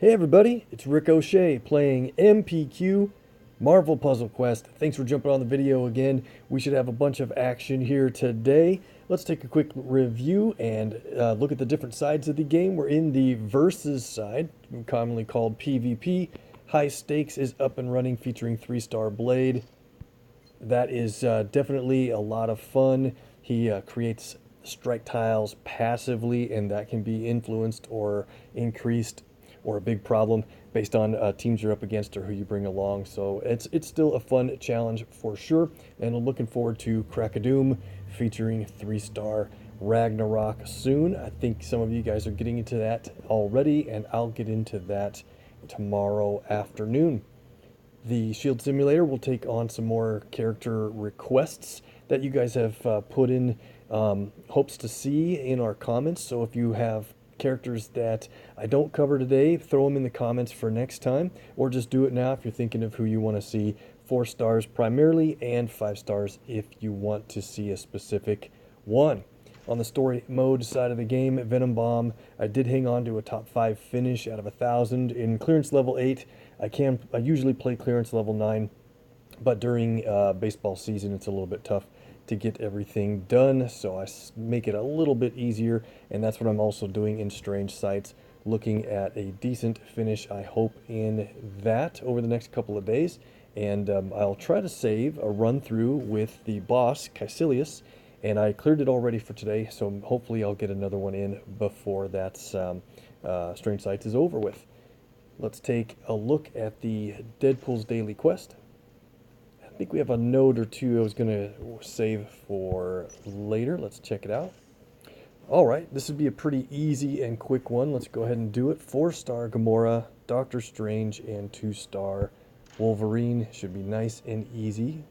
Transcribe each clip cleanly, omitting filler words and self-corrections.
Hey everybody, it's Rick O'Shea playing MPQ Marvel Puzzle Quest. Thanks for jumping on the video again. We should have a bunch of action here today. Let's take a quick review and look at the different sides of the game. We're in the Versus side, commonly called PvP. High Stakes is up and running, featuring 3-star Blade. That is definitely a lot of fun. He creates strike tiles passively, and that can be influenced or increased or a big problem based on teams you're up against or who you bring along. So it's still a fun challenge for sure, and I'm looking forward to Crack-a-Doom featuring 3-star Ragnarok soon. I think some of you guys are getting into that already, and I'll get into that tomorrow afternoon. The Shield Simulator will take on some more character requests that you guys have put in hopes to see in our comments. So if you have characters that I don't cover today, throw them in the comments for next time, or just do it now if you're thinking of who you want to see. 4 stars primarily, and 5 stars if you want to see a specific one. On the story mode side of the game, Venom Bomb, I did hang on to a top 5 finish out of 1,000 in clearance level 8. I usually play clearance level 9, but during baseball season it's a little bit tough to get everything done, so I make it a little bit easier, and that's what I'm also doing in Strange Sights, looking at a decent finish, I hope, in that over the next couple of days. And I'll try to save a run through with the boss, Caecilius, and I cleared it already for today, so hopefully I'll get another one in before that Strange Sights is over with. Let's take a look at the Deadpool's Daily Quest. I think we have a note or two I was going to save for later. Let's check it out. All right, this would be a pretty easy and quick one. Let's go ahead and do it. 4-star Gamora, Doctor Strange, and 2-star Wolverine. Should be nice and easy.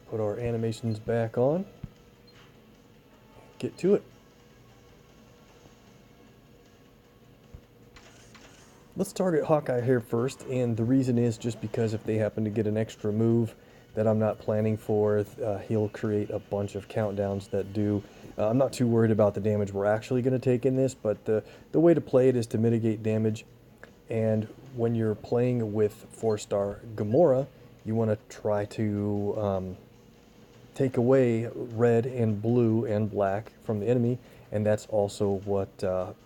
Put our animations back on. Get to it. Let's target Hawkeye here first, and the reason is just because if they happen to get an extra move that I'm not planning for, he'll create a bunch of countdowns that do. I'm not too worried about the damage we're actually going to take in this, but the way to play it is to mitigate damage. And when you're playing with 4-star Gamora, you want to try to take away red and blue and black from the enemy, and that's also what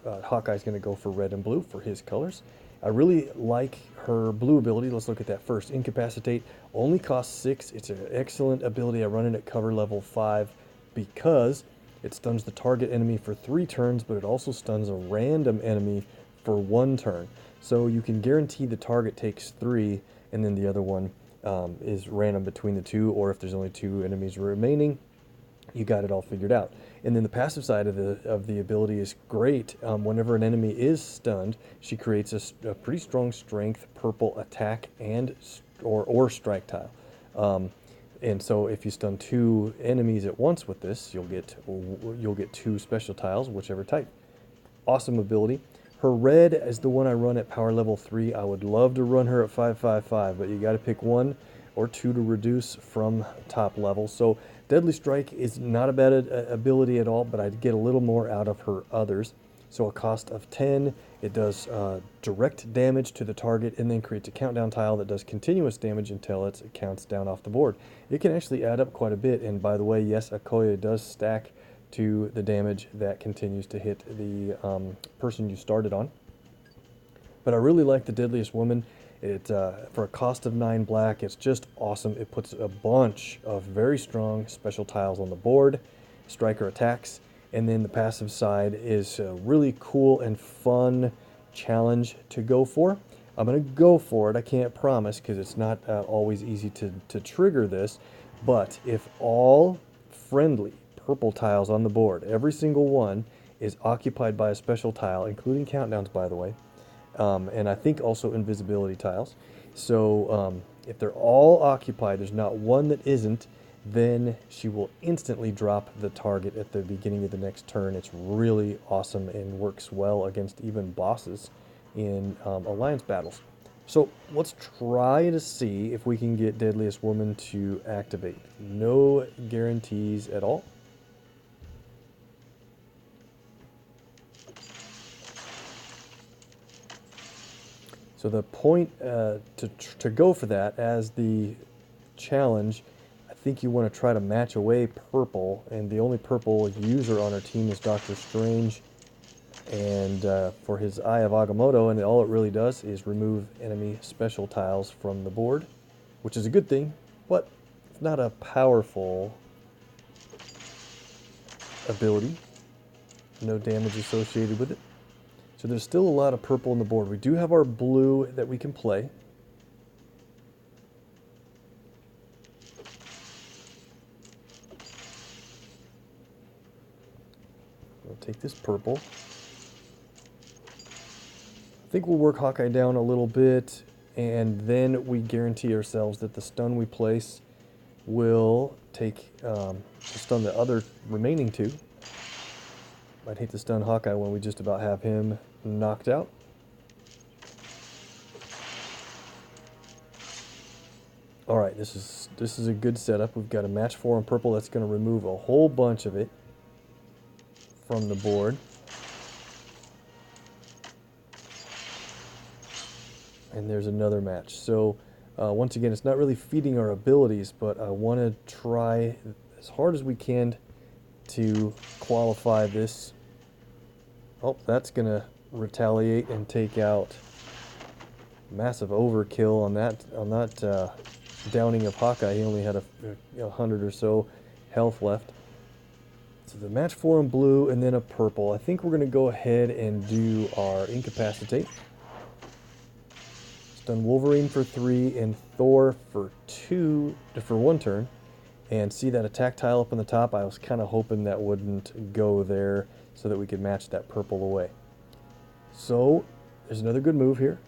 Hawkeye's going to go for, red and blue for his colors. I really like her blue ability. Let's look at that first. Incapacitate only costs 6. It's an excellent ability. I run it at cover level 5 because it stuns the target enemy for 3 turns, but it also stuns a random enemy for 1 turn. So you can guarantee the target takes 3, and then the other one is random between the 2, or if there's only 2 enemies remaining, you got it all figured out. And then the passive side of the ability is great. Whenever an enemy is stunned, she creates a pretty strong strength purple attack and or strike tile. And so if you stun 2 enemies at once with this, you'll get 2 special tiles, whichever type. Awesome ability. Her red is the one I run at power level 3. I would love to run her at 555, but you got to pick 1 or 2 to reduce from top level. So Deadly Strike is not a bad ability at all, but I'd get a little more out of her others. So a cost of 10, it does direct damage to the target, and then creates a countdown tile that does continuous damage until it counts down off the board. It can actually add up quite a bit, and by the way, yes, Okoye does stack to the damage that continues to hit the person you started on. But I really like the Deadliest Woman. It for a cost of 9 black, it's just awesome. It puts a bunch of very strong special tiles on the board, striker attacks, and then the passive side is a really cool and fun challenge to go for. I'm going to go for it. I can't promise because it's not always easy to trigger this, but if all friendly purple tiles on the board, every single one, is occupied by a special tile, including countdowns, by the way, and I think also invisibility tiles. So if they're all occupied, there's not one that isn't, then she will instantly drop the target at the beginning of the next turn. It's really awesome and works well against even bosses in alliance battles. So let's try to see if we can get Deadliest Woman to activate. No guarantees at all. So the point to go for that as the challenge, I think you want to try to match away purple, and the only purple user on our team is Doctor Strange, and for his Eye of Agamotto, and all it really does is remove enemy special tiles from the board, which is a good thing, but it's not a powerful ability. No damage associated with it. So there's still a lot of purple on the board. We do have our blue that we can play. We'll take this purple. I think we'll work Hawkeye down a little bit, and then we guarantee ourselves that the stun we place will take stun the other remaining two. I'd hate to stun Hawkeye when we just about have him knocked out. All right, this is a good setup. We've got a match 4 on purple that's going to remove a whole bunch of it from the board. And there's another match. So once again, it's not really feeding our abilities, but I want to try as hard as we can to qualify this. Oh, that's going to retaliate and take out. Massive overkill on that downing of Hawkeye. He only had 100 or so health left. So the match 4 in blue and then a purple. I think we're going to go ahead and do our incapacitate. Stun Wolverine for 3 and Thor for 1 turn. And see that attack tile up on the top? I was kind of hoping that wouldn't go there so that we could match that purple away. So there's another good move here.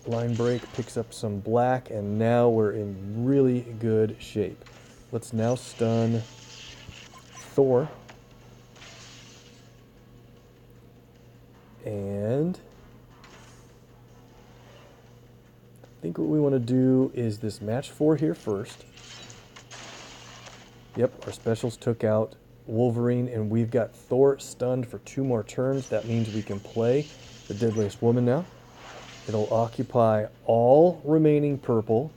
Line break picks up some black, and now we're in really good shape. Let's now stun Thor. And I think what we want to do is this match 4 here first. Yep, our specials took out Wolverine, and we've got Thor stunned for 2 more turns. That means we can play the Deadliest Woman now. It'll occupy all remaining purple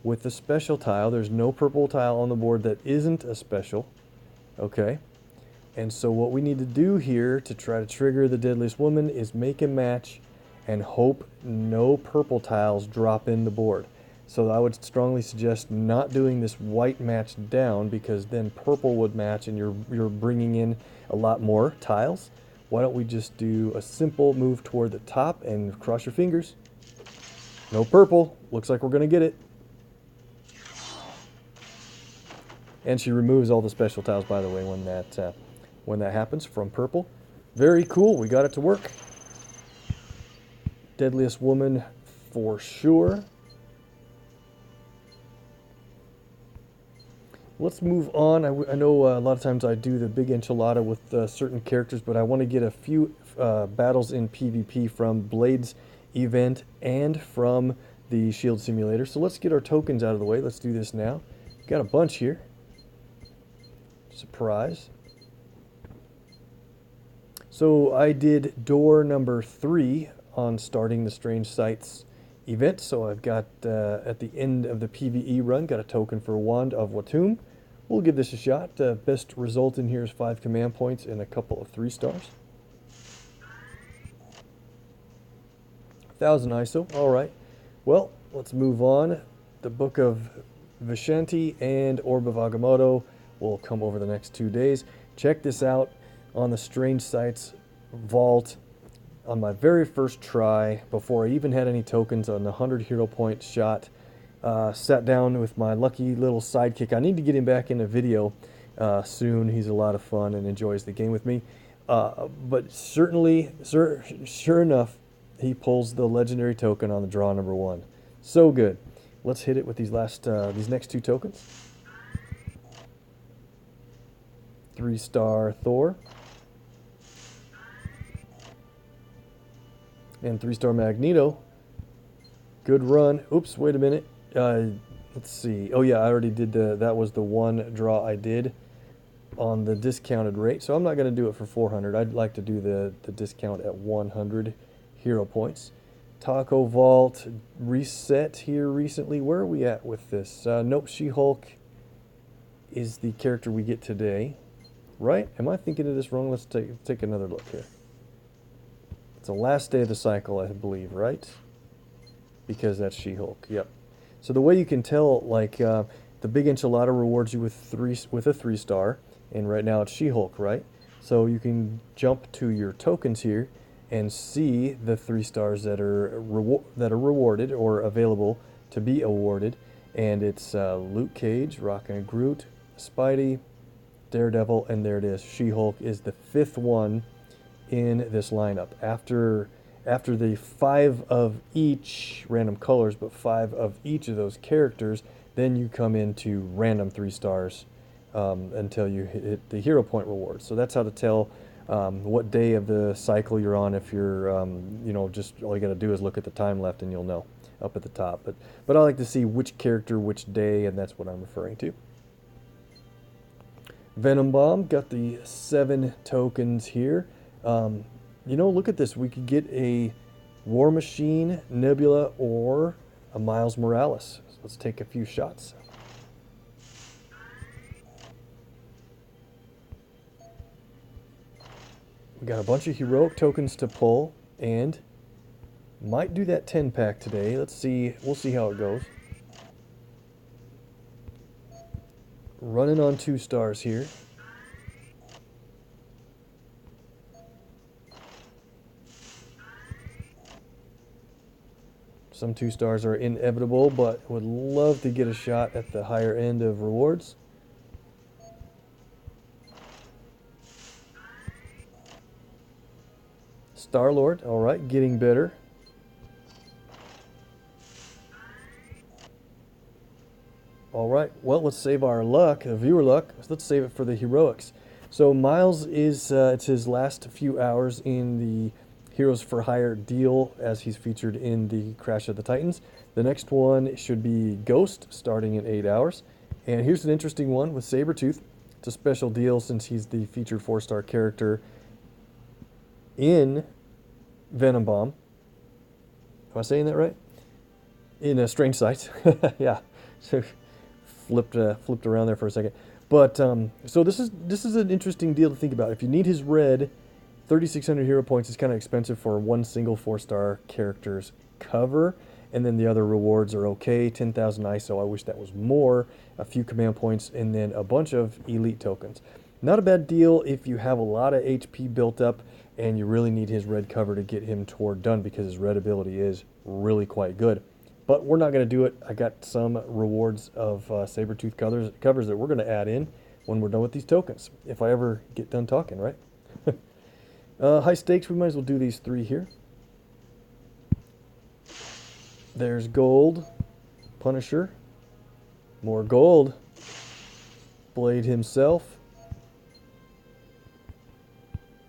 with the special tile. There's no purple tile on the board that isn't a special. Okay. And so what we need to do here to try to trigger the Deadliest Woman is make a match and hope no purple tiles drop in the board. So I would strongly suggest not doing this white match down, because then purple would match and you're bringing in a lot more tiles. Why don't we just do a simple move toward the top and cross your fingers. No purple. Looks like we're going to get it. And she removes all the special tiles, by the way, when that happens from purple. Very cool. We got it to work. Deadliest Woman for sure. Let's move on. I know a lot of times I do the big enchilada with certain characters, but I want to get a few battles in PvP from Blade's event and from the Shield Simulator. So let's get our tokens out of the way. Let's do this now. Got a bunch here. Surprise. So I did door number 3 on starting the Strange Sights event. So I've got, at the end of the PvE run, got a token for Wand of Watum. We'll give this a shot. Best result in here is 5 command points and a couple of 3 stars. 1000 ISO. All right. Well, let's move on. The Book of Vishanti and Orb of Agamotto will come over the next 2 days. Check this out on the Strange Sights vault. On my very first try, before I even had any tokens on the 100 hero point shot, sat down with my lucky little sidekick. I need to get him back in a video soon. He's a lot of fun and enjoys the game with me. But certainly, sure enough, he pulls the legendary token on the draw number 1. So good. Let's hit it with these next 2 tokens. 3-star Thor. And 3-star Magneto. Good run. Oops, wait a minute. Let's see. Oh yeah, I already did that was the one draw I did on the discounted rate. So I'm not going to do it for 400. I'd like to do the discount at 100 hero points. Taco Vault reset here recently. Where are we at with this? Nope, She-Hulk is the character we get today. Right? Am I thinking of this wrong? Let's take another look here. It's the last day of the cycle, I believe, right? Because that's She-Hulk. Yep. So the way you can tell, like, the big enchilada rewards you with a 3-star, and right now it's She-Hulk, right? So you can jump to your tokens here and see the 3 stars that are rewarded or available to be awarded, and it's Luke Cage, Rockin' Groot, Spidey, Daredevil, and there it is. She-Hulk is the 5th one in this lineup. After the 5 of each random colors, but 5 of each of those characters, then you come into random 3 stars until you hit the hero point reward. So that's how to tell what day of the cycle you're on. If you're, you know, just all you got to do is look at the time left and you'll know up at the top. But I like to see which character, which day, and that's what I'm referring to. Venom Bomb got the 7 tokens here. You know, look at this. We could get a War Machine, Nebula, or a Miles Morales. So let's take a few shots. We got a bunch of heroic tokens to pull, and might do that 10-pack today. Let's see. We'll see how it goes. Running on 2 stars here. Some 2 stars are inevitable, but would love to get a shot at the higher end of rewards. Star-Lord, all right, getting better. All right, well, let's save our luck, the viewer luck. Let's save it for the heroics. So Miles is, it's his last few hours in the Heroes for Hire deal as he's featured in the Crash of the Titans. The next one should be Ghost, starting in 8 hours. And here's an interesting one with Sabretooth. It's a special deal since he's the featured 4-star character in Venom Bomb. Am I saying that right? In Strange Sights. Yeah. So flipped around there for a second. But so this is an interesting deal to think about. If you need his red, 3,600 hero points is kind of expensive for one single 4-star character's cover, and then the other rewards are okay. 10,000 ISO. I wish that was more. A few command points, and then a bunch of elite tokens. Not a bad deal if you have a lot of HP built up and you really need his red cover to get him toward done, because his red ability is really quite good. But we're not going to do it. I got some rewards of Sabretooth covers that we're going to add in when we're done with these tokens, if I ever get done talking, right? High stakes, we might as well do these 3 here. There's gold, Punisher, more gold, Blade himself,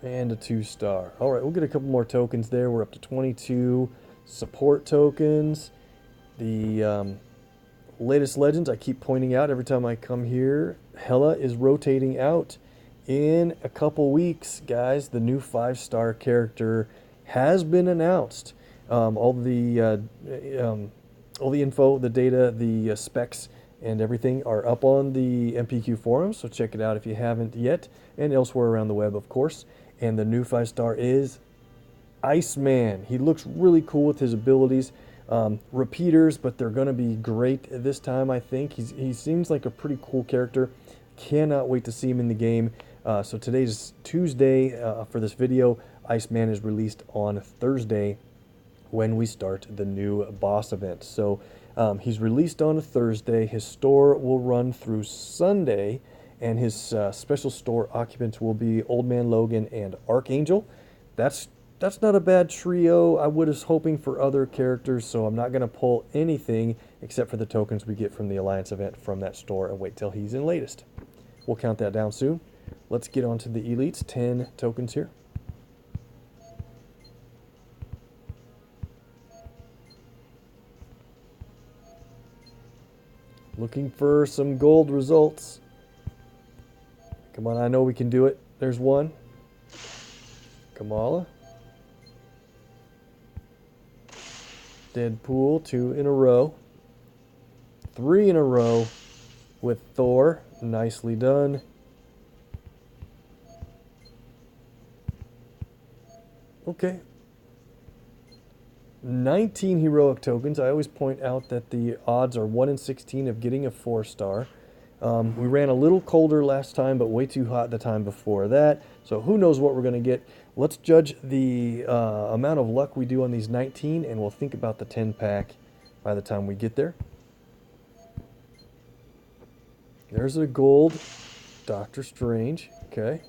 and a 2-star. All right, we'll get a couple more tokens there. We're up to 22 support tokens. The latest legends I keep pointing out every time I come here. Hela is rotating out in a couple weeks, guys. The new 5-star character has been announced. All the info, the data, the specs, and everything are up on the MPQ forums, so check it out if you haven't yet, and elsewhere around the web, of course. And the new 5-star is Iceman. He looks really cool with his abilities. Repeaters, but they're going to be great this time, I think. He seems like a pretty cool character. Cannot wait to see him in the game. So today's Tuesday for this video. Iceman is released on Thursday when we start the new boss event. So he's released on a Thursday. His store will run through Sunday, and his special store occupants will be Old Man Logan and Archangel. That's not a bad trio. I was hoping for other characters, so I'm not going to pull anything except for the tokens we get from the Alliance event from that store and wait till he's in latest. We'll count that down soon. Let's get on to the elites. 10 tokens here. Looking for some gold results. Come on, I know we can do it. There's one. Kamala. Deadpool, 2 in a row. 3 in a row with Thor. Nicely done. Okay. 19 heroic tokens. I always point out that the odds are 1 in 16 of getting a 4-star. We ran a little colder last time, but way too hot the time before that. So who knows what we're going to get. Let's judge the amount of luck we do on these 19, and we'll think about the 10-pack by the time we get there. There's a gold Doctor Strange. Okay.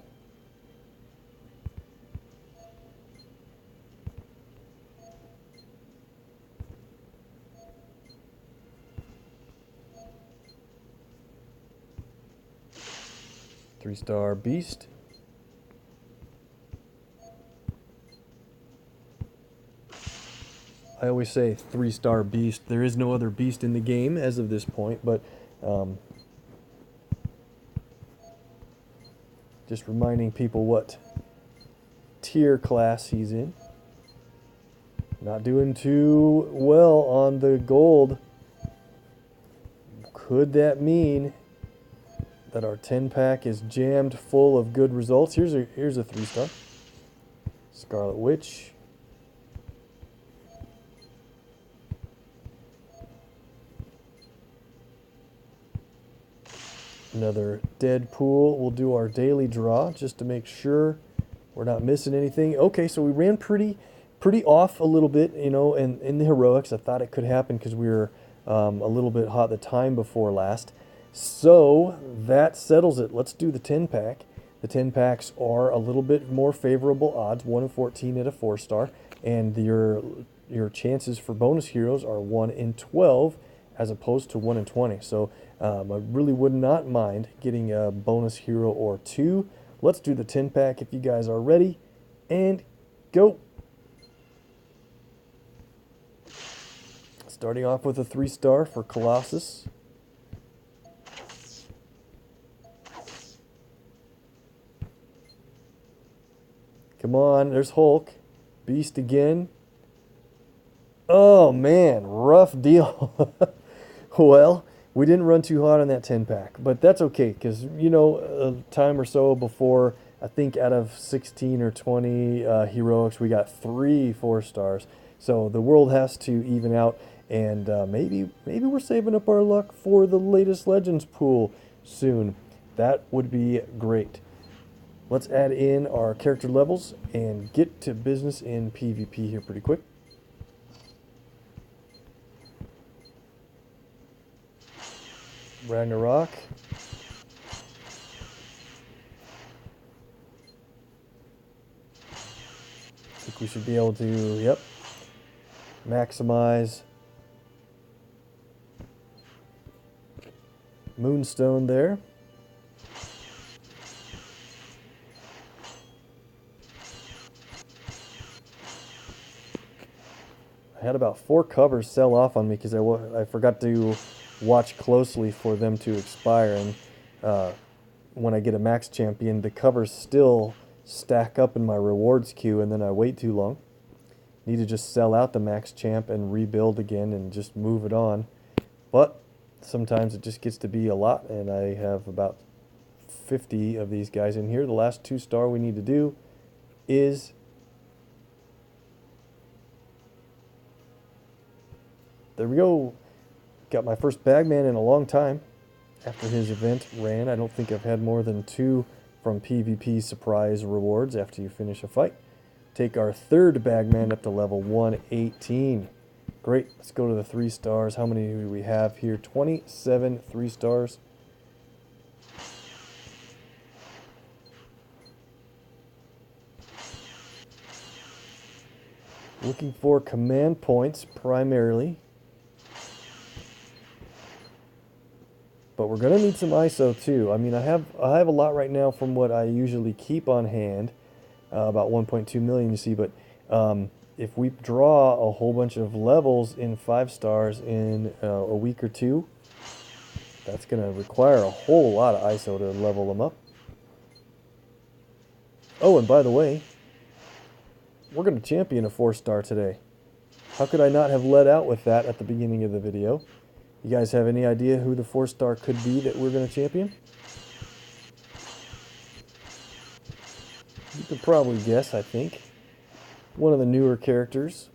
Three-star Beast. I always say 3-star Beast. There is no other Beast in the game as of this point, but just reminding people what tier class he's in. Not doing too well on the gold. Could that mean that our 10-pack is jammed full of good results? Here's a 3-star. Scarlet Witch. Another Deadpool. We'll do our daily draw just to make sure we're not missing anything. Okay, so we ran pretty off a little bit, you know, and in the heroics. I thought it could happen because we were a little bit hot the time before last. So that settles it. Let's do the 10-pack. The 10-packs are a little bit more favorable odds, 1 in 14 at a 4-star, and your chances for bonus heroes are 1 in 12 as opposed to 1 in 20. So I really would not mind getting a bonus hero or 2. Let's do the 10-pack if you guys are ready, and go. Starting off with a 3-star for Colossus. Come on, there's Hulk. Beast again. Oh man, rough deal. Well, we didn't run too hot on that 10-pack, but that's okay because, you know, a time or so before, I think out of 16 or 20 heroics, we got 3 4-stars. So the world has to even out, and maybe we're saving up our luck for the latest Legends pool soon. That would be great. Let's add in our character levels and get to business in PvP here pretty quick. Ragnarok. I think we should be able to, yep, maximize Moonstone there. I had about 4 covers sell off on me because I forgot to watch closely for them to expire, and when I get a max champion, the covers still stack up in my rewards queue, and then I wait too long. Need to just sell out the max champ and rebuild again and just move it on. But sometimes it just gets to be a lot, and I have about 50 of these guys in here. The last 2-star we need to do is there we go. Got my first bagman in a long time after his event ran. I don't think I've had more than 2 from PvP surprise rewards after you finish a fight. Take our 3rd bagman up to level 118. Great. Let's go to the 3-stars. How many do we have here? 27 3-stars. Looking for command points primarily. But we're going to need some ISO too. I mean, I have a lot right now from what I usually keep on hand, about 1.2 million, you see. But if we draw a whole bunch of levels in 5 stars in a week or 2, That's going to require a whole lot of ISO to level them up. Oh, and by the way, we're going to champion a 4-star today. How could I not have let out with that at the beginning of the video? You guys have any idea who the 4-star could be that we're going to champion? You could probably guess, I think. One of the newer characters,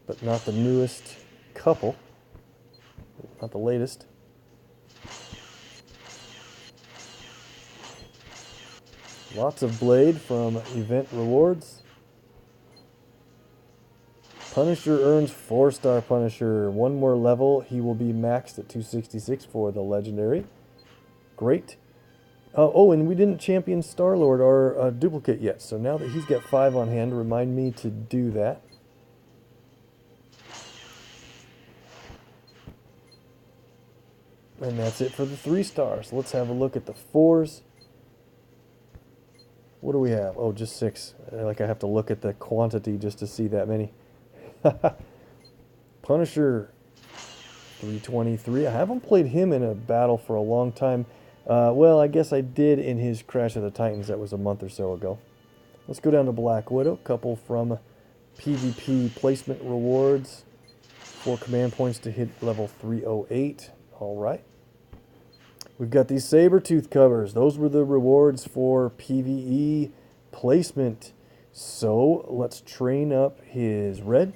but not the newest couple. Not the latest. Lots of blade from event rewards. Punisher earns 4-star Punisher. One more level, he will be maxed at 266 for the legendary. Great. Oh, and we didn't champion Star-Lord, our duplicate, yet. So now that he's got 5 on hand, remind me to do that. And that's it for the 3-stars. Let's have a look at the 4s. What do we have? Oh, just 6. Like I have to look at the quantity just to see that many. Punisher 323. I haven't played him in a battle for a long time. Well, I guess I did in his Crash of the Titans. That was a month or so ago. Let's go down to Black Widow. Couple from PvP placement rewards. 4 command points to hit level 308. All right. We've got these Sabertooth covers. Those were the rewards for PvE placement. So let's train up his red.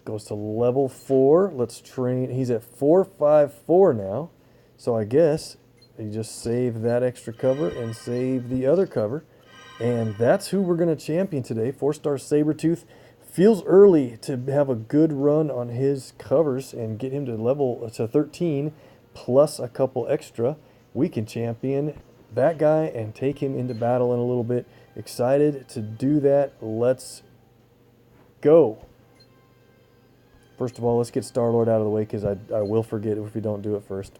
Goes to level 4. Let's train. He's at 454 now. So I guess you just save that extra cover and save the other cover. And that's who we're going to champion today. 4-star Sabertooth. Feels early to have a good run on his covers and get him to 13 plus a couple extra. We can champion that guy and take him into battle in a little bit. Excited to do that. Let's go. First of all, let's get Star-Lord out of the way because I will forget if we don't do it first.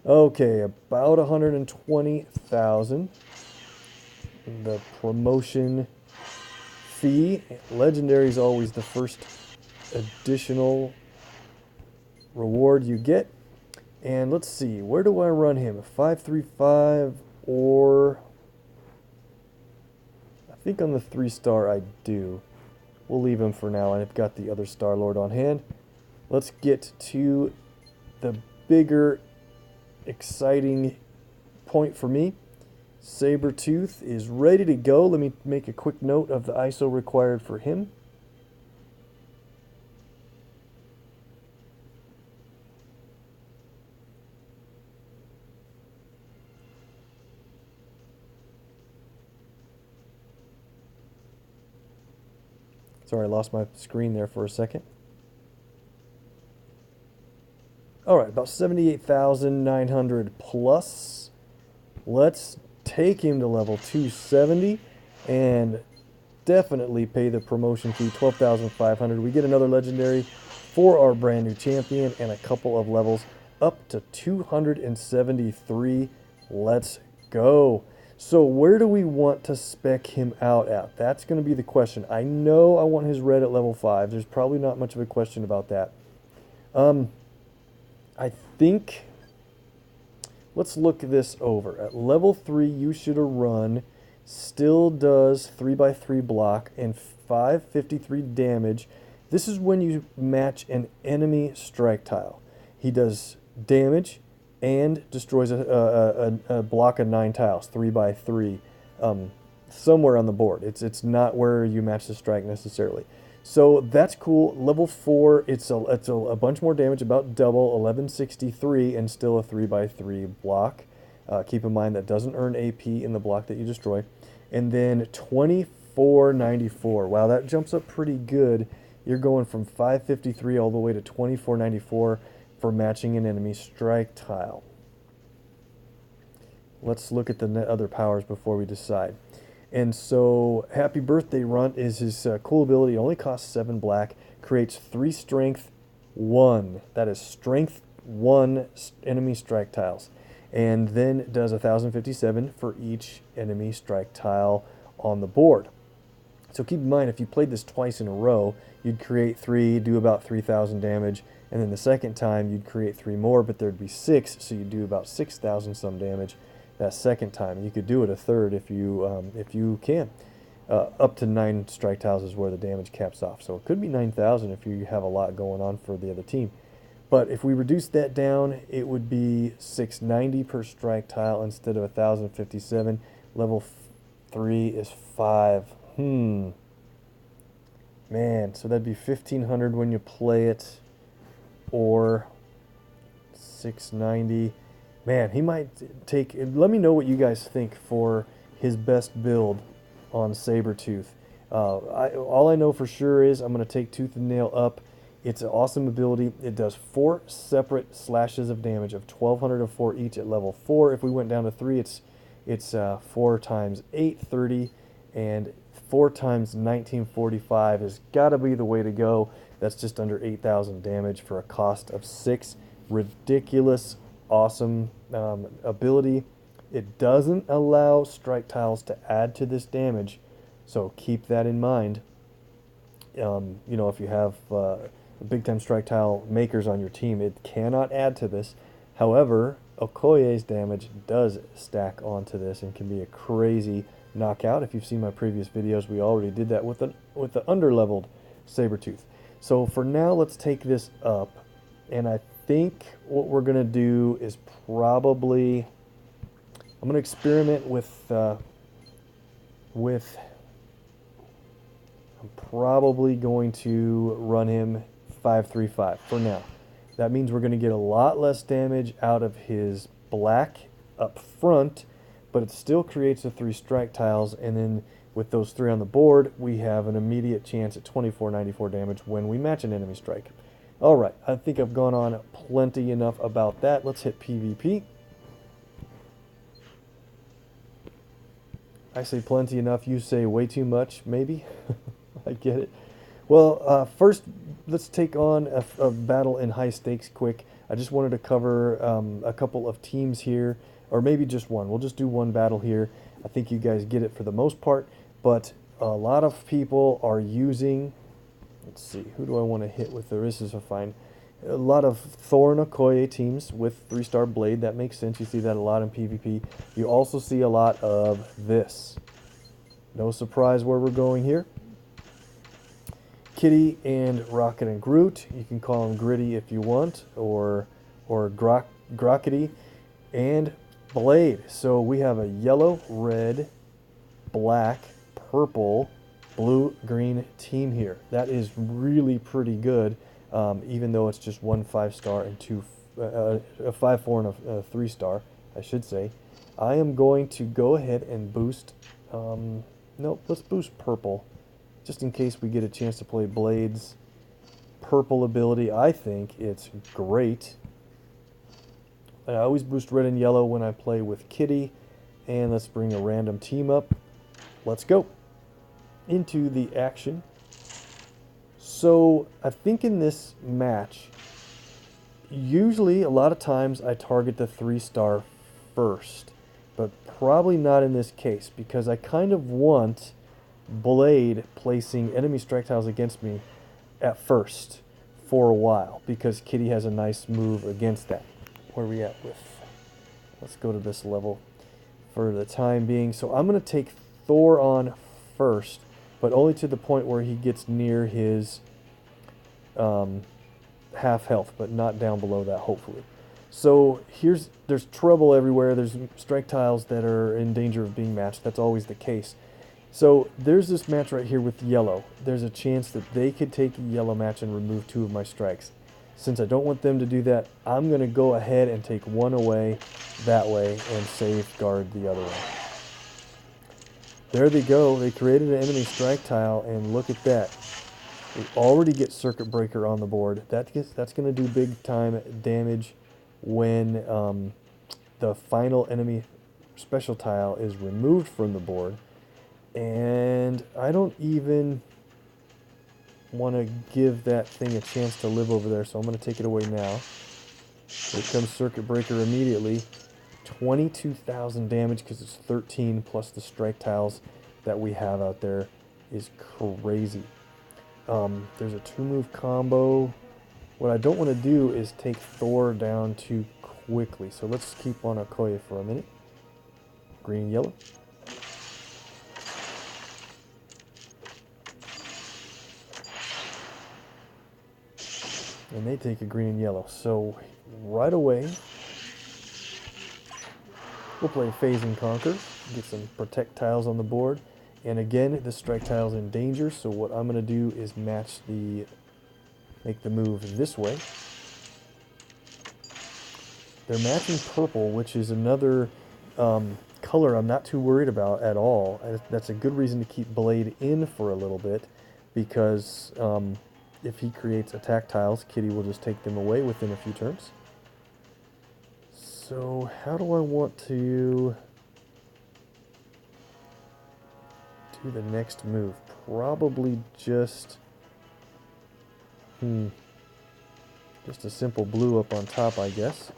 Okay, about 120,000. The promotion fee. Legendary is always the first additional reward you get. And let's see, where do I run him? 535 or... I think on the 3-star I do. We'll leave him for now. I've got the other Star-Lord on hand. Let's get to the bigger, exciting point for me. Sabertooth is ready to go. Let me make a quick note of the ISO required for him. Sorry, I lost my screen there for a second. All right, about 78,900 plus. Let's take him to level 270 and definitely pay the promotion fee, 12,500. We get another legendary for our brand new champion and a couple of levels up to 273. Let's go. So where do we want to spec him out at? That's going to be the question. I know I want his red at level 5. There's probably not much of a question about that. I think, let's look this over. At level 3, you should have run, still does 3x3 block and 553 damage. This is when you match an enemy strike tile. He does damage and destroys a block of 9 tiles, 3x3, somewhere on the board. It's not where you match the strike necessarily. So that's cool. Level 4, it's a bunch more damage, about double, 1163, and still a 3x3 block. Keep in mind that doesn't earn AP in the block that you destroy. And then 2494. Wow, that jumps up pretty good. You're going from 553 all the way to 2494 for matching an enemy strike tile. Let's look at the other powers before we decide. And so, Happy Birthday Runt is his cool ability. It only costs 7 black, creates 3 strength 1. That is strength 1 enemy strike tiles. And then does 1,057 for each enemy strike tile on the board. So keep in mind, if you played this twice in a row, you'd create 3, do about 3,000 damage, and then the second time you'd create 3 more, but there'd be 6, so you'd do about 6,000 some damage that second time. You could do it a third if you can. Up to 9 strike tiles is where the damage caps off, so it could be 9,000 if you have a lot going on for the other team. But if we reduce that down, it would be 690 per strike tile instead of 1,057. Level 3 is 5. Man, so that'd be 1,500 when you play it, or 690. Man, he might take... Let me know what you guys think for his best build on Sabretooth. All I know for sure is I'm going to take Tooth and Nail up. It's an awesome ability. It does 4 separate slashes of damage of 1,204 each at level 4. If we went down to 3, it's 4 times 830, and 4 times 1945 has got to be the way to go. That's just under 8,000 damage for a cost of 6. Ridiculous, awesome ability. It doesn't allow strike tiles to add to this damage, so keep that in mind. You know, if you have big time strike tile makers on your team, it cannot add to this. However, Okoye's damage does stack onto this and can be a crazy knockout. If you've seen my previous videos, we already did that with the underleveled Sabretooth. So for now, let's take this up, and I think what we're gonna do is probably I'm gonna experiment with I'm probably going to run him 535 for now. That means we're going to get a lot less damage out of his black up front, but it still creates the 3 strike tiles, and then with those 3 on the board, we have an immediate chance at 2494 damage when we match an enemy strike. Alright, I think I've gone on plenty enough about that. Let's hit PvP. I say plenty enough, you say way too much, maybe? I get it. Well, first, let's take on a battle in high stakes quick. I just wanted to cover a couple of teams here, or maybe just one. We'll just do one battle here. I think you guys get it for the most part, but a lot of people are using... Let's see, who do I want to hit with there? This is a fine... A lot of Thor and Okoye teams with 3-star blade. That makes sense. You see that a lot in PvP. You also see a lot of this. No surprise where we're going here. Kitty and Rocket and Groot. You can call him Gritty if you want, or Grockety, and Blade. So we have a yellow, red, black, purple, blue, green team here. That is really pretty good, even though it's just 1 5-star and 2 a 5, 4, and a 3-star, I should say. I am going to go ahead and boost. Nope, let's boost purple, just in case we get a chance to play Blade's purple ability. I think it's great. I always boost red and yellow when I play with Kitty. And let's bring a random team up. Let's go into the action. So I think in this match, usually a lot of times I target the 3-star first, but probably not in this case, because I kind of want Blade placing enemy strike tiles against me at first for a while, because Kitty has a nice move against that. Where are we at with... Let's go to this level for the time being. So I'm going to take Thor on first, but only to the point where he gets near his half health, but not down below that, hopefully. So there's trouble everywhere. There's strike tiles that are in danger of being matched. That's always the case. So there's this match right here with yellow. There's a chance that they could take a yellow match and remove 2 of my strikes. Since I don't want them to do that, I'm going to go ahead and take 1 away that way and safeguard the other one. There they go. They created an enemy strike tile, and look at that. We already get Circuit Breaker on the board. That's going to do big time damage when the final enemy special tile is removed from the board. And I don't even want to give that thing a chance to live over there, so I'm going to take it away now. Here comes Circuit Breaker immediately. 22,000 damage because it's 13 plus the strike tiles that we have out there is crazy. There's a 2-move combo. What I don't want to do is take Thor down too quickly. So let's keep on Okoye for a minute. Green, yellow. And they take a green and yellow. So right away, we'll play Phase and Conquer. Get some protect tiles on the board. And again, this strike tile's in danger. So what I'm going to do is make the move this way. They're matching purple, which is another color I'm not too worried about at all. That's a good reason to keep Blade in for a little bit, because if he creates attack tiles, Kitty will just take them away within a few turns. So how do I want to do the next move? Probably just a simple blue up on top, I guess.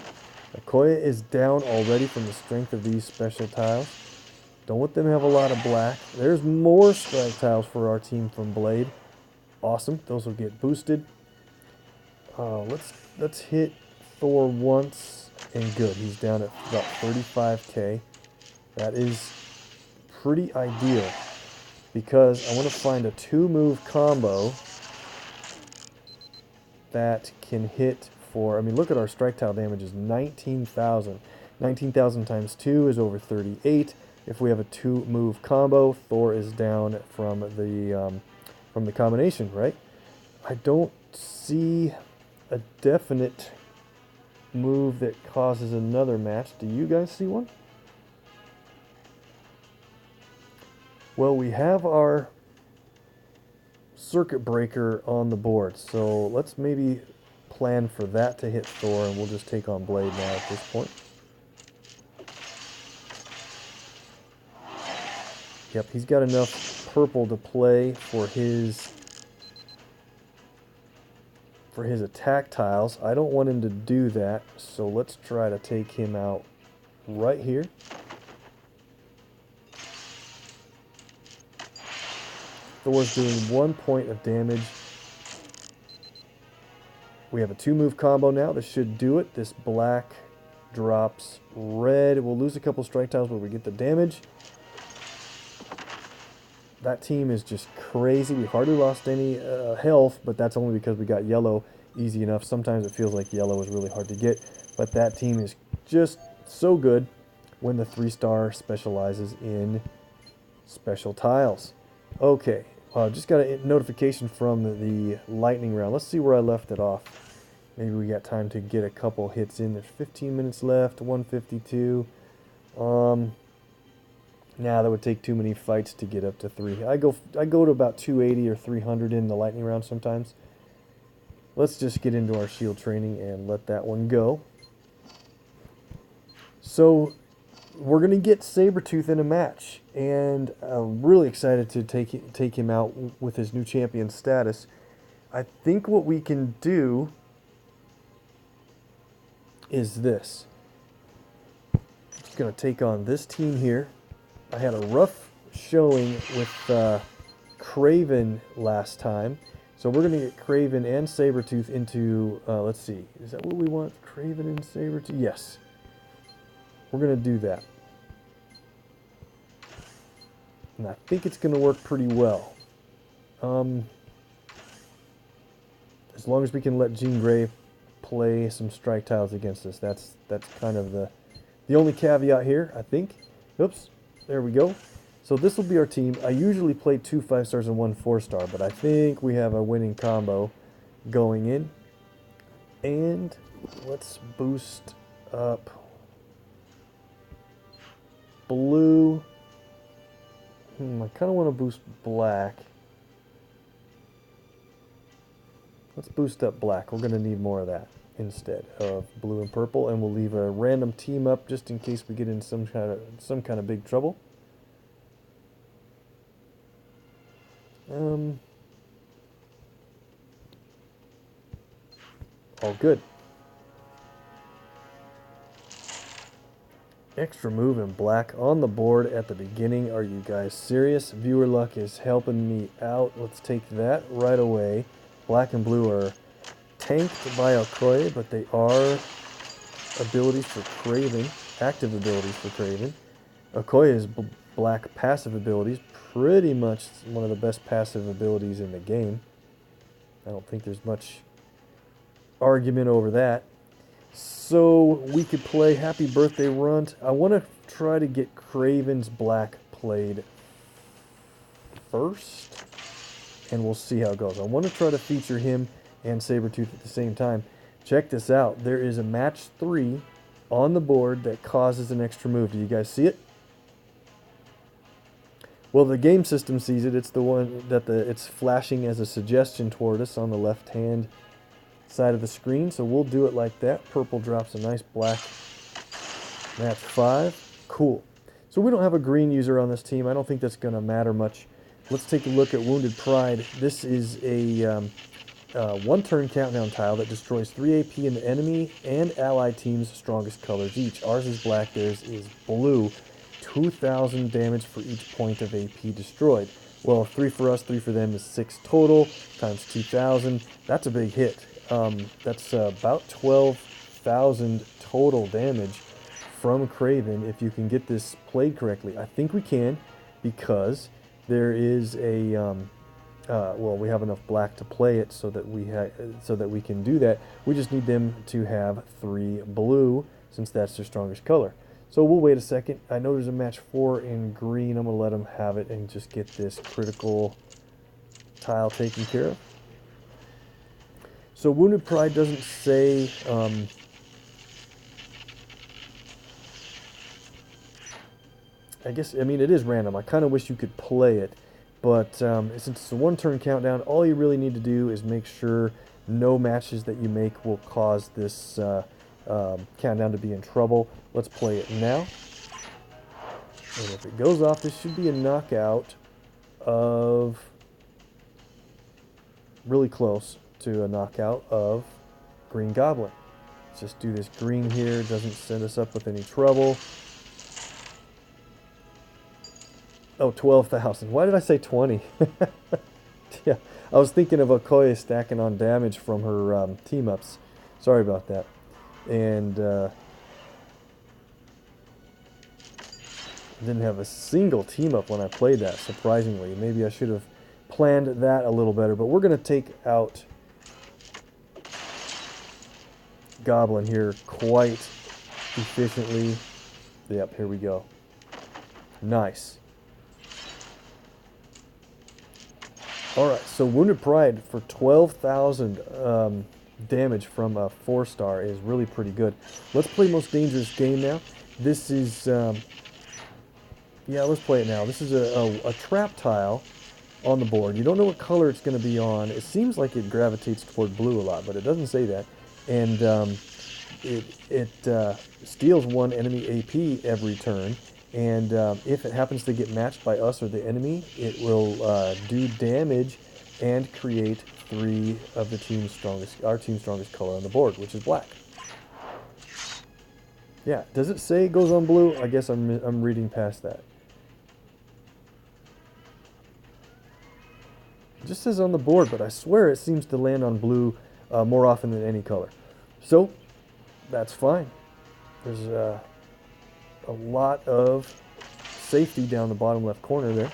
Okoye is down already from the strength of these special tiles. Don't let them have a lot of black. There's more strike tiles for our team from Blade. Awesome. Those will get boosted. Let's hit Thor once, and good. He's down at about 35k. That is pretty ideal, because I want to find a 2-move combo that can hit for, I mean, look at our strike tile damage is 19,000. 19,000 times 2 is over 38. If we have a 2-move combo, Thor is down from the combination, right? I don't see a definite move that causes another match. Do you guys see one? Well, we have our circuit breaker on the board, so let's maybe plan for that to hit Thor, and we'll just take on Blade now at this point. Yep, he's got enough purple to play for his attack tiles. I don't want him to do that, so let's try to take him out right here. Thor's doing 1 point of damage. We have a 2-move combo now. This should do it. This black drops red. We'll lose a couple strike tiles, but we get the damage. That team is just crazy. We hardly lost any health, but that's only because we got yellow easy enough. Sometimes it feels like yellow is really hard to get, but that team is just so good when the 3-star specializes in special tiles. Okay, just got a notification from the lightning round. Let's see where I left it off. Maybe we got time to get a couple hits in. There's 15 minutes left, 152. Nah, that would take too many fights to get up to 3. I go to about 280 or 300 in the lightning round sometimes. Let's just get into our shield training and let that one go. So we're going to get Sabretooth in a match, and I'm really excited to take him out with his new champion status. I think what we can do is this. I'm just going to take on this team here. I had a rough showing with Craven last time, so we're going to get Craven and Sabretooth into, let's see, is that what we want? Craven and Sabretooth? Yes. We're going to do that. And I think it's going to work pretty well. As long as we can let Jean Grey play some strike tiles against us. That's kind of the only caveat here, I think. Oops. There we go. So this will be our team. I usually play 2 5-stars and 1 4-star, but I think we have a winning combo going in. And let's boost up blue. I kind of want to boost black. Let's boost up black. We're going to need more of that instead of blue and purple, and we'll leave a random team up just in case we get in some kind of big trouble. All good. Extra move in black on the board at the beginning. Are you guys serious? Viewer luck is helping me out. Let's take that right away. Black and blue are tanked by Okoye, but they are abilities for Craven, active abilities for Craven. Okoye's black passive abilities, pretty much one of the best passive abilities in the game. I don't think there's much argument over that. So we could play Happy Birthday Runt. I want to try to get Craven's black played first, and we'll see how it goes. I want to try to feature him and Sabretooth at the same time. Check this out. There is a match 3 on the board that causes an extra move. Do you guys see it? Well, the game system sees it. It's the one that it's flashing as a suggestion toward us on the left-hand side of the screen. So we'll do it like that. Purple drops a nice black match 5. Cool. So we don't have a green user on this team. I don't think that's going to matter much. Let's take a look at Wounded Pride. This is a one-turn countdown tile that destroys 3 AP in the enemy and allied team's strongest colors each. Ours is black, theirs is blue. 2,000 damage for each point of AP destroyed. Well, 3 for us, 3 for them is 6 total, times 2,000. That's a big hit. That's about 12,000 total damage from Craven if you can get this played correctly. I think we can, because there is a well, we have enough black to play it so that we can do that. We just need them to have 3 blue, since that's their strongest color. So we'll wait a second. I know there's a match 4 in green. I'm going to let them have it and just get this critical tile taken care of. So Wounded Pride doesn't say I mean, it is random. I kind of wish you could play it. But since it's a one-turn countdown, all you really need to do is make sure no matches that you make will cause this countdown to be in trouble. Let's play it now. And if it goes off, this should be a knockout of... really close to a knockout of Green Goblin. Let's just do this green here. It doesn't set us up with any trouble. Oh, 12,000. Why did I say 20? Yeah, I was thinking of Okoye stacking on damage from her team-ups. Sorry about that. And didn't have a single team-up when I played that, surprisingly. Maybe I should have planned that a little better. But we're going to take out Goblin here quite efficiently. Yep, here we go. Nice. Alright, so Wounded Pride for 12,000 damage from a 4-star is really pretty good. Let's play Most Dangerous Game now. This is, yeah, let's play it now. This is a trap tile on the board. You don't know what color it's going to be on. It seems like it gravitates toward blue a lot, but it doesn't say that. And it steals 1 enemy AP every turn. And if it happens to get matched by us or the enemy, it will do damage and create 3 of the our team's strongest color on the board, which is black. Yeah, does it say it goes on blue? I guess I'm reading past that. It just says on the board, but I swear it seems to land on blue more often than any color. So that's fine. There's a lot of safety down the bottom left corner there.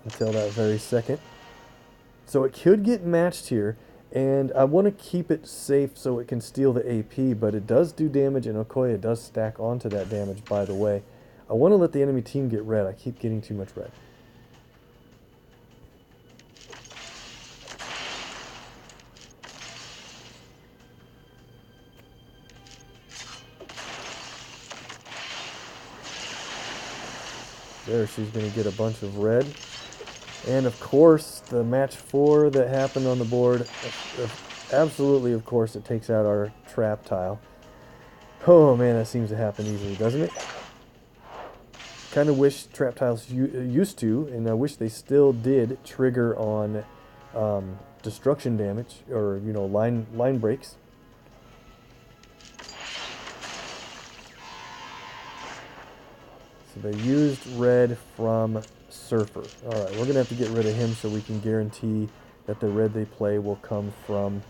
Until that very second. So it could get matched here, and I want to keep it safe so it can steal the AP, but it does do damage, and Okoye does stack onto that damage, by the way. I want to let the enemy team get red. I keep getting too much red. There, she's going to get a bunch of red. And of course, the match 4 that happened on the board, absolutely, of course, it takes out our trap tile. Oh man, that seems to happen easily, doesn't it? Kind of wish trap tiles used to, and I wish they still did, trigger on destruction damage, or, you know, line breaks. So they used red from Surfer. Alright, we're going to have to get rid of him so we can guarantee that the red they play will come from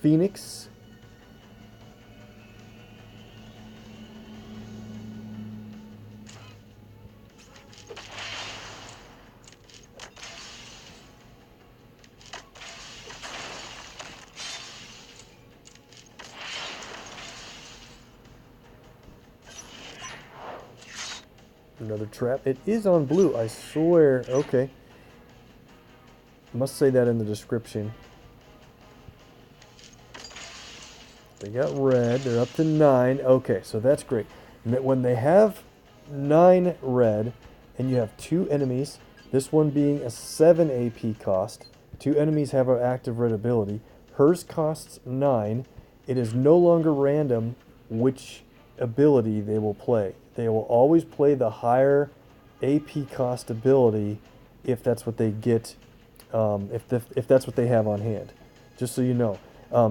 Phoenix. Another trap. It is on blue, I swear. Okay. Must say that in the description. They got red. They're up to 9. Okay, so that's great. When they have 9 red, and you have 2 enemies, this one being a 7 AP cost, 2 enemies have an active red ability. Hers costs 9. It is no longer random which ability they will play. They will always play the higher AP cost ability if that's what they get, if that's what they have on hand. Just so you know.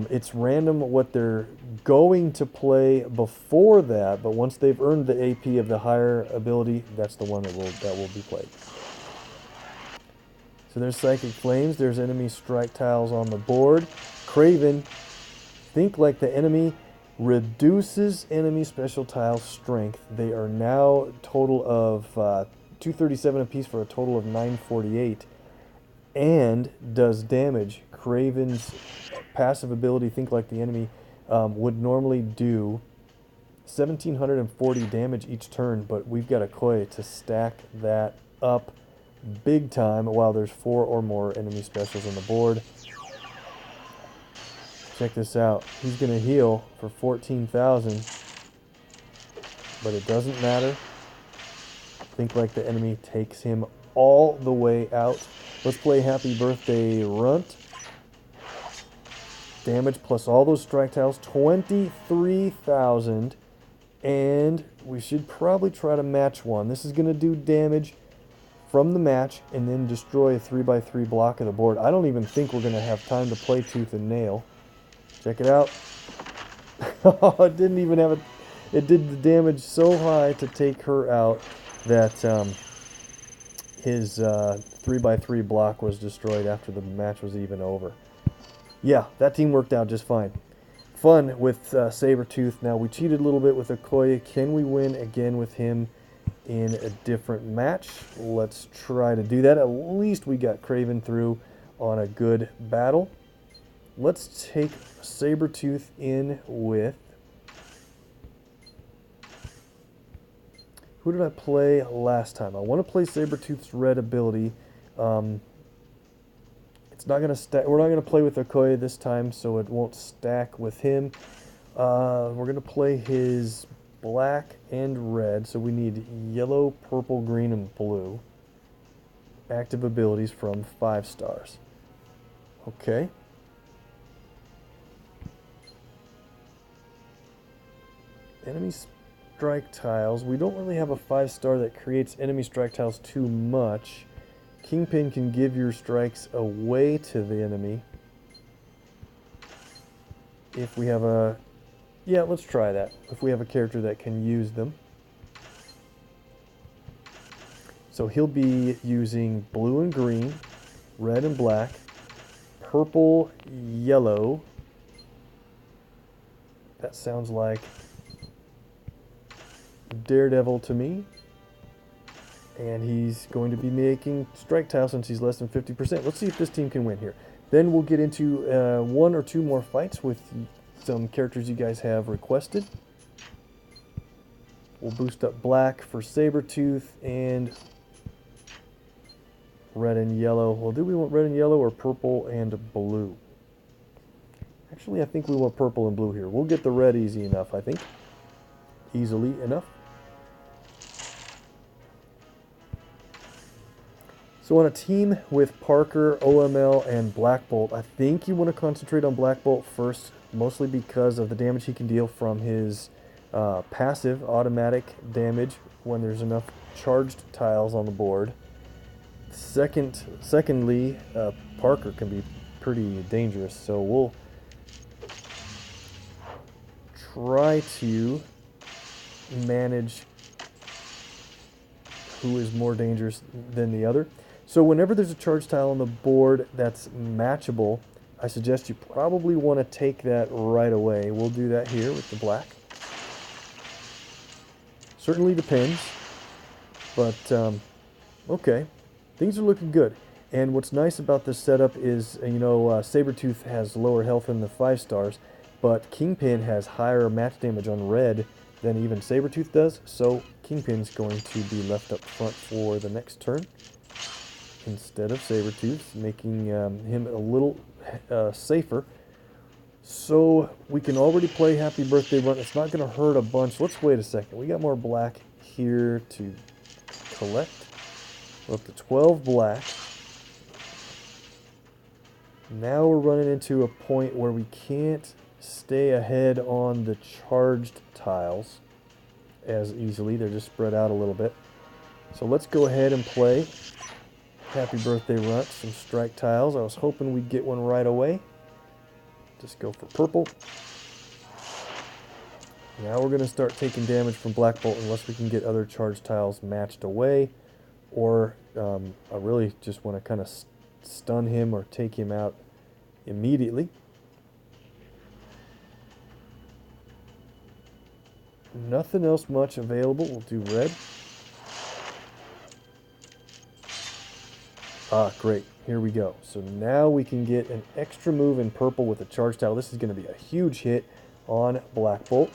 It's random what they're going to play before that, but once they've earned the AP of the higher ability, that's the one that will be played. So there's Psychic Flames, there's enemy strike tiles on the board. Craven, think like the enemy, reduces enemy special tile strength. They are now total of 237 apiece for a total of 948, and does damage. Craven's passive ability, think like the enemy, would normally do 1740 damage each turn, but we've got a Koi to stack that up big time while there's 4 or more enemy specials on the board. Check this out. He's going to heal for 14,000, but it doesn't matter. Think like the enemy takes him all the way out. Let's play Happy Birthday Runt. Damage plus all those strike tiles, 23,000, and we should probably try to match one. This is going to do damage from the match and then destroy a 3x3 block of the board. I don't even think we're going to have time to play Tooth and Nail. Check it out. Oh, it didn't even have it. It did the damage so high to take her out that his 3x3 block was destroyed after the match was even over. Yeah, that team worked out just fine. Fun with Sabretooth. Now, we cheated a little bit with Okoye. Can we win again with him in a different match? Let's try to do that. At least we got Craven through on a good battle. Let's take Sabretooth in with... Who did I play last time? I want to play Sabretooth's red ability. It's not going to stack. We're not going to play with Okoye this time, so it won't stack with him. We're going to play his black and red, so we need yellow, purple, green, and blue. Active abilities from 5 stars. Okay. Enemy strike tiles. We don't really have a 5-star that creates enemy strike tiles too much. Kingpin can give your strikes away to the enemy. If we have a... Yeah, let's try that. If we have a character that can use them. So he'll be using blue and green, red and black, purple, yellow. That sounds like Daredevil to me. And he's going to be making strike tile since he's less than 50%. Let's see if this team can win here. Then we'll get into 1 or 2 more fights with some characters you guys have requested. We'll boost up black for Sabretooth and red and yellow. Well, do we want red and yellow or purple and blue? Actually, I think we want purple and blue here. We'll get the red easy enough, I think. Easily enough. So on a team with Parker, OML, and Black Bolt, I think you want to concentrate on Black Bolt first, mostly because of the damage he can deal from his passive automatic damage when there's enough charged tiles on the board. Secondly, Parker can be pretty dangerous, so we'll try to manage who is more dangerous than the other. So whenever there's a charge tile on the board that's matchable, I suggest you probably want to take that right away. We'll do that here with the black. Certainly depends, but okay, things are looking good. And what's nice about this setup is, Sabretooth has lower health than the 5 stars, but Kingpin has higher match damage on red than even Sabretooth does, so Kingpin's going to be left up front for the next turn instead of Sabretooth, making him a little safer. So we can already play Happy Birthday Run. It's not going to hurt a bunch. Let's wait a second. We got more black here to collect. We're up to 12 black. Now we're running into a point where we can't stay ahead on the charged tiles as easily. They're just spread out a little bit. So let's go ahead and play Happy Birthday Run, some strike tiles. I was hoping we'd get one right away. Just go for purple. Now we're going to start taking damage from Black Bolt unless we can get other charge tiles matched away. Or I really just want to kind of stun him or take him out immediately. Nothing else much available. We'll do red. Ah, great. Here we go. So now we can get an extra move in purple with a charge tile. This is going to be a huge hit on Black Bolt.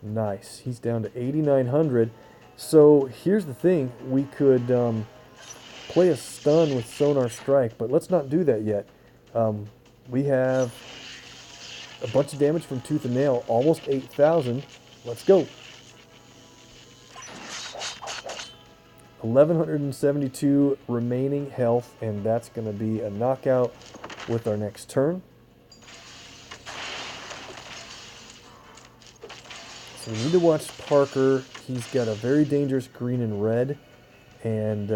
Nice. He's down to 8,900. So here's the thing. We could play a stun with Sonar Strike, but let's not do that yet. We have a bunch of damage from Tooth and Nail, almost 8,000. Let's go. 1,172 remaining health, and that's going to be a knockout with our next turn. So we need to watch Parker. He's got a very dangerous green and red, and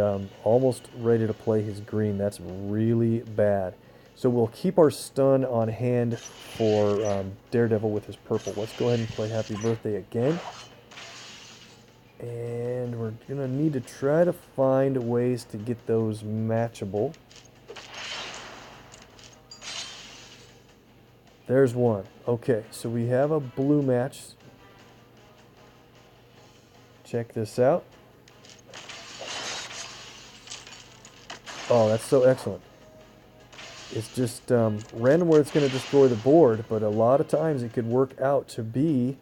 almost ready to play his green. That's really bad. So we'll keep our stun on hand for Daredevil with his purple. Let's go ahead and play Happy Birthday again. And we're going to need to try to find ways to get those matchable. There's one. Okay, so we have a blue match. Check this out. Oh, that's so excellent. It's just random where it's going to destroy the board, but a lot of times it could work out to be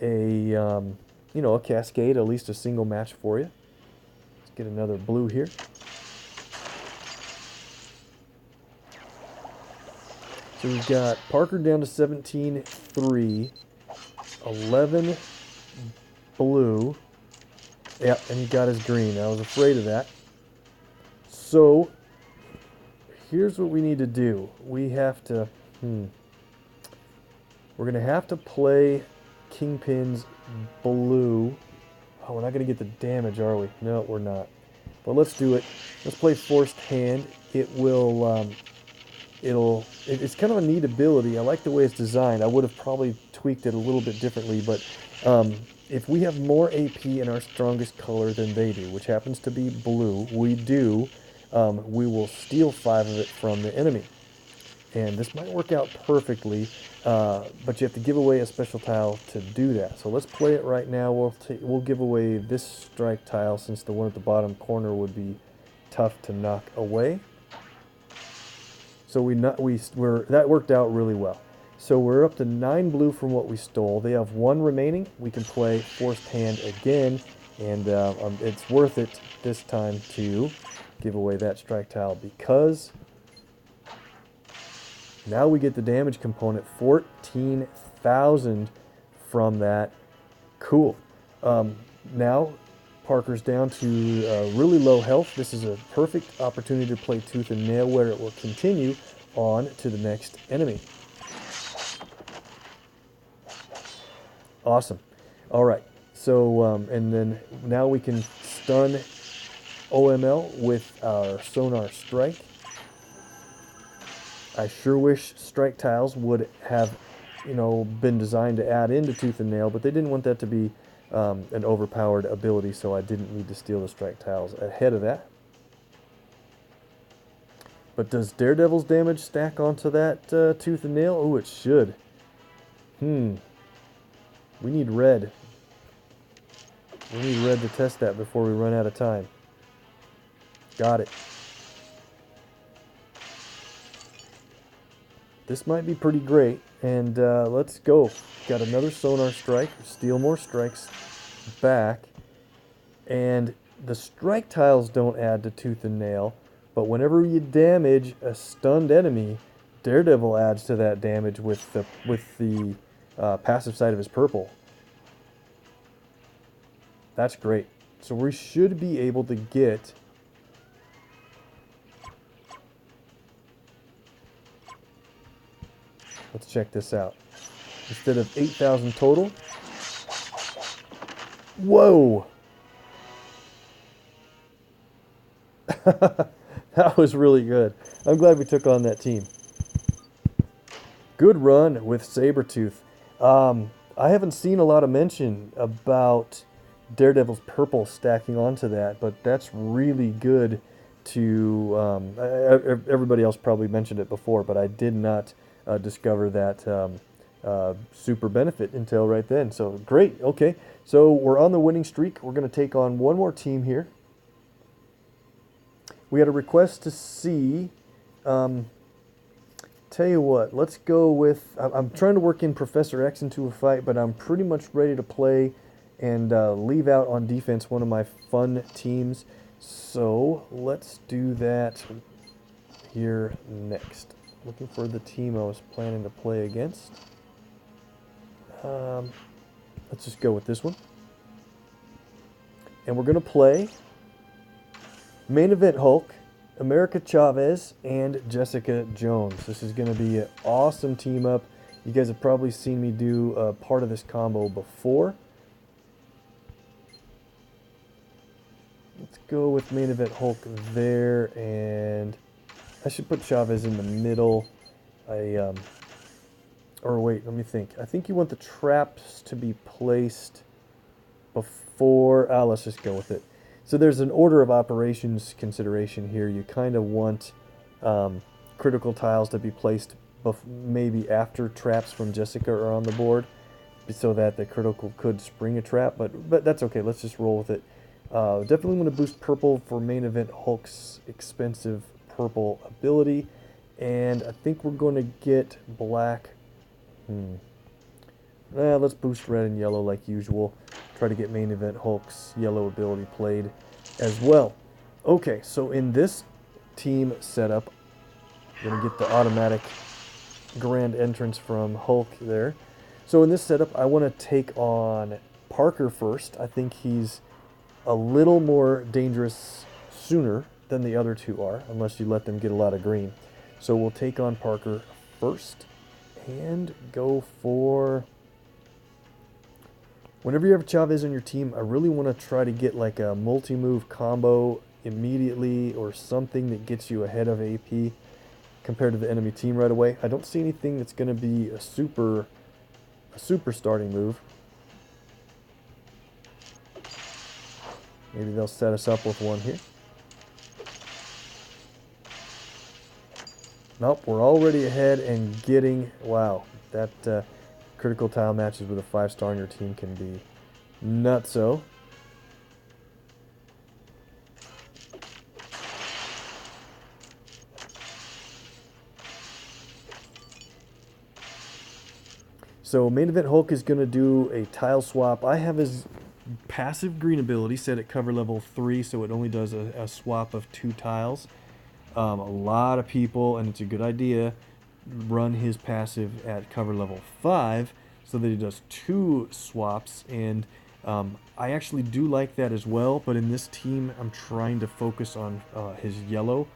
a... a cascade, at least a single match for you. Let's get another blue here. So we've got Parker down to 17-3, 11 blue. Yeah, and he got his green. I was afraid of that. So here's what we need to do. We have to, we're going to have to play Kingpin's blue. Oh, we're not going to get the damage, are we? No, we're not. But let's do it. Let's play Forced Hand. It will, it's kind of a neat ability. I like the way it's designed. I would have probably tweaked it a little bit differently, but if we have more AP in our strongest color than they do, which happens to be blue, we will steal 5 of it from the enemy. And this might work out perfectly, but you have to give away a special tile to do that. So let's play it right now. We'll give away this strike tile, since the one at the bottom corner would be tough to knock away. So that worked out really well. So we're up to 9 blue from what we stole. They have 1 remaining. We can play Forced Hand again, and it's worth it this time to give away that strike tile, because now we get the damage component, 14,000 from that. Cool. Now Parker's down to really low health. This is a perfect opportunity to play Tooth and Nail, where it will continue on to the next enemy. Awesome. All right. So, and then now we can stun OML with our Sonar Strike. I sure wish strike tiles would have, been designed to add into Tooth and Nail, but they didn't want that to be an overpowered ability, so I didn't need to steal the strike tiles ahead of that. But does Daredevil's damage stack onto that Tooth and Nail? Oh, it should. We need red. We need red to test that before we run out of time. Got it. This might be pretty great, and let's go. Got another sonar strike. Steal more strikes back. And the strike tiles don't add to Tooth and Nail, but whenever you damage a stunned enemy, Daredevil adds to that damage with the passive side of his purple. That's great. So we should be able to get... Let's check this out. Instead of 8,000 total... Whoa! That was really good. I'm glad we took on that team. Good run with Sabretooth. I haven't seen a lot of mention about Daredevil's purple stacking onto that, but that's really good to... everybody else probably mentioned it before, but I did not discover that super benefit until right then. So great. Okay, so we're on the winning streak. We're going to take on one more team here. We had a request to see... tell you what, let's go with... I'm trying to work in Professor X into a fight, but I'm pretty much ready to play and leave out on defense one of my fun teams. So let's do that here next. Looking for the team I was planning to play against. Let's just go with this one. And we're going to play Main Event Hulk, America Chavez, and Jessica Jones. This is going to be an awesome team up. You guys have probably seen me do part of this combo before. Let's go with Main Event Hulk there, and I should put Chavez in the middle. Or wait, let me think. I think you want the traps to be placed before... let's just go with it. So there's an order of operations consideration here. You kind of want critical tiles to be placed maybe after traps from Jessica are on the board, so that the critical could spring a trap, but that's okay. Let's just roll with it. Definitely want to boost purple for Main Event Hulk's expensive purple ability, and I think we're going to get black. Let's boost red and yellow like usual. Try to get Main Event Hulk's yellow ability played as well. Okay, so in this team setup, we're going to get the automatic grand entrance from Hulk there. So in this setup, I want to take on Parker first. I think he's a little more dangerous sooner than the other two are, unless you let them get a lot of green. So we'll take on Parker first and go for... Whenever you have Chavez on your team, I really want to try to get like a multi-move combo immediately or something that gets you ahead of AP compared to the enemy team right away. I don't see anything that's going to be a super starting move. Maybe they'll set us up with one here. Nope, we're already ahead and getting... Wow, that... critical tile matches with a 5-star on your team can be nutso. So Main Event Hulk is going to do a tile swap. I have his passive green ability set at cover level 3, so it only does a swap of 2 tiles. A lot of people, and it's a good idea, run his passive at cover level 5 so that he does 2 swaps, and I actually do like that as well, but in this team I'm trying to focus on his yellow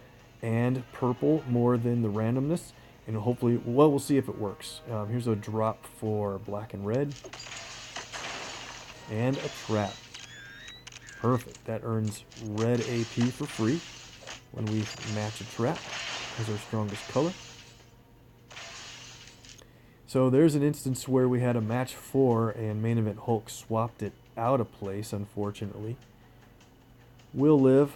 and purple more than the randomness, and hopefully, well, we'll see if it works. Here's a drop for black and red and a trap. Perfect. That earns red AP for free when we match a trap as our strongest color. So there's an instance where we had a match 4 and Main Event Hulk swapped it out of place, unfortunately. Will live.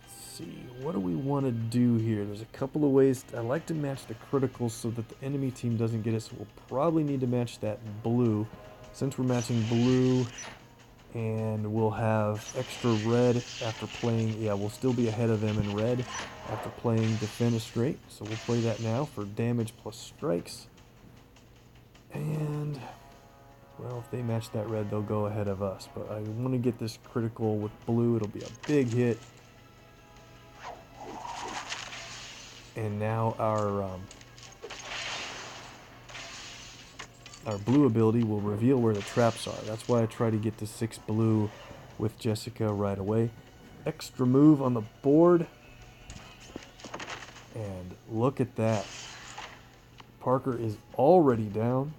Let's see, what do we want to do here? There's a couple of ways. I like to match the criticals so that the enemy team doesn't get it, so we'll probably need to match that blue. Since we're matching blue, and we'll have extra red after playing, yeah, we'll still be ahead of them in red after playing Defenestrate. So we'll play that now for damage plus strikes. And, well, if they match that red, they'll go ahead of us. But I want to get this critical with blue. It'll be a big hit. And now our blue ability will reveal where the traps are. That's why I try to get to 6 blue with Jessica right away. Extra move on the board. And look at that. Parker is already down.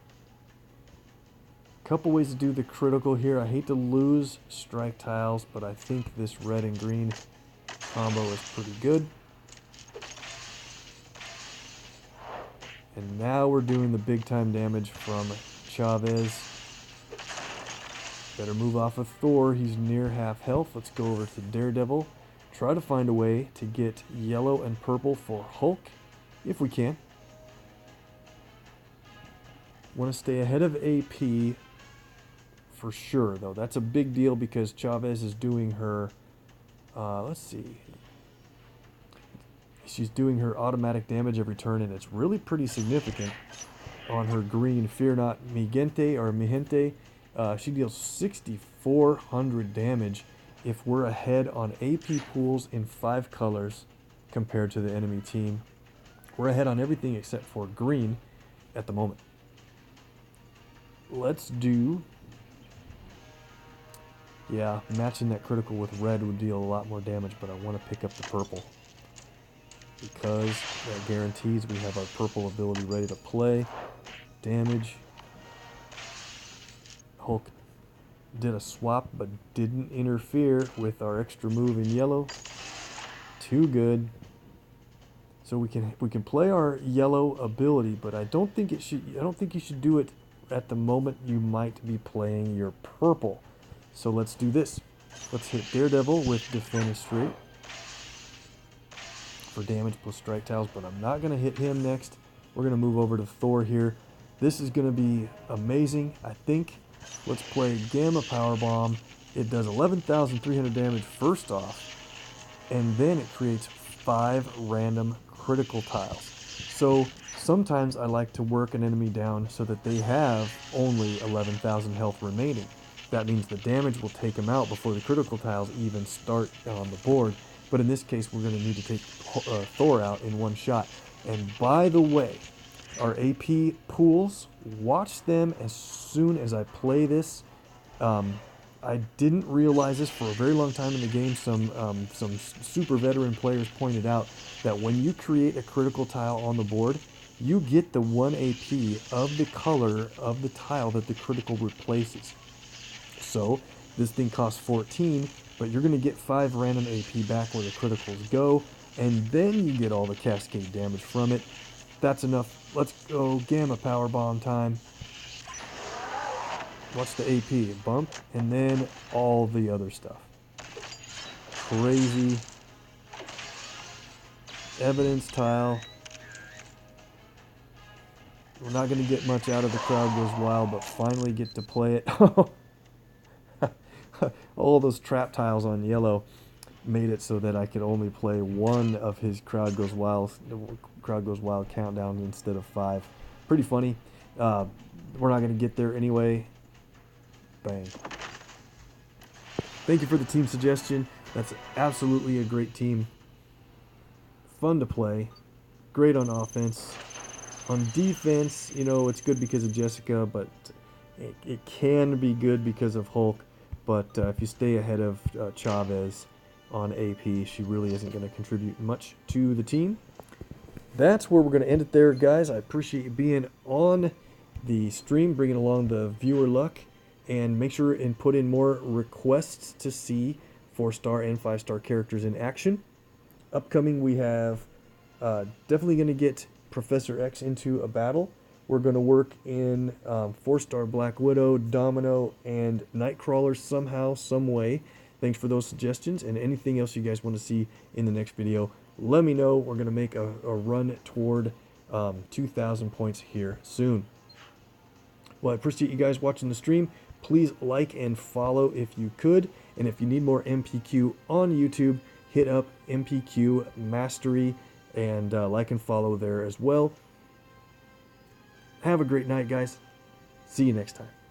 Couple ways to do the critical here. I hate to lose strike tiles, but I think this red and green combo is pretty good. And now we're doing the big time damage from Chavez. Better move off of Thor. He's near half health. Let's go over to Daredevil. Try to find a way to get yellow and purple for Hulk, if we can. Want to stay ahead of AP for sure, though. That's a big deal because Chavez is doing her, let's see. She's doing her automatic damage every turn, and it's really pretty significant on her green Fear Not Migente or Migente. She deals 6,400 damage if we're ahead on AP pools in 5 colors compared to the enemy team. We're ahead on everything except for green at the moment. Let's do... yeah, matching that critical with red would deal a lot more damage, but I want to pick up the purple, because that guarantees we have our purple ability ready to play. Damage. Hulk did a swap but didn't interfere with our extra move in yellow. Too good. So we can play our yellow ability, but I don't think you should do it at the moment you might be playing your purple. So let's do this. Let's hit Daredevil with Defenestrate for damage plus strike tiles, but I'm not going to hit him next. We're going to move over to Thor here. This is going to be amazing, I think. Let's play Gamma Power Bomb. It does 11,300 damage first off, and then it creates 5 random critical tiles. So sometimes I like to work an enemy down so that they have only 11,000 health remaining. That means the damage will take them out before the critical tiles even start on the board. But in this case, we're going to need to take Thor out in one shot. And by the way, our AP pools, watch them as soon as I play this. I didn't realize this for a very long time in the game. Some super veteran players pointed out that when you create a critical tile on the board, you get the 1 AP of the color of the tile that the critical replaces. So this thing costs 14, but you're going to get 5 random AP back where the criticals go, and then you get all the cascade damage from it. That's enough. Let's go Gamma Power Bomb time. Watch the AP bump, and then all the other stuff. Crazy. Evidence tile. We're not going to get much out of the Crowd Goes Wild, but finally get to play it. All those trap tiles on yellow made it so that I could only play one of his Crowd Goes Wild countdown instead of 5. Pretty funny. We're not going to get there anyway. Bang. Thank you for the team suggestion. That's absolutely a great team. Fun to play. Great on offense. On defense, you know, it's good because of Jessica, but it can be good because of Hulk. But if you stay ahead of Chavez on AP, she really isn't going to contribute much to the team. That's where we're going to end it there, guys. I appreciate you being on the stream, bringing along the viewer luck. And make sure and put in more requests to see 4-star and 5-star characters in action. Upcoming, we have definitely going to get Professor X into a battle. we're going to work in 4-star Black Widow, Domino, and Nightcrawler somehow, some way. Thanks for those suggestions, and anything else you guys want to see in the next video, let me know. We're going to make a run toward 2,000 points here soon. Well, I appreciate you guys watching the stream. Please like and follow if you could. And if you need more MPQ on YouTube, hit up MPQ Mastery and like and follow there as well. Have a great night, guys. See you next time.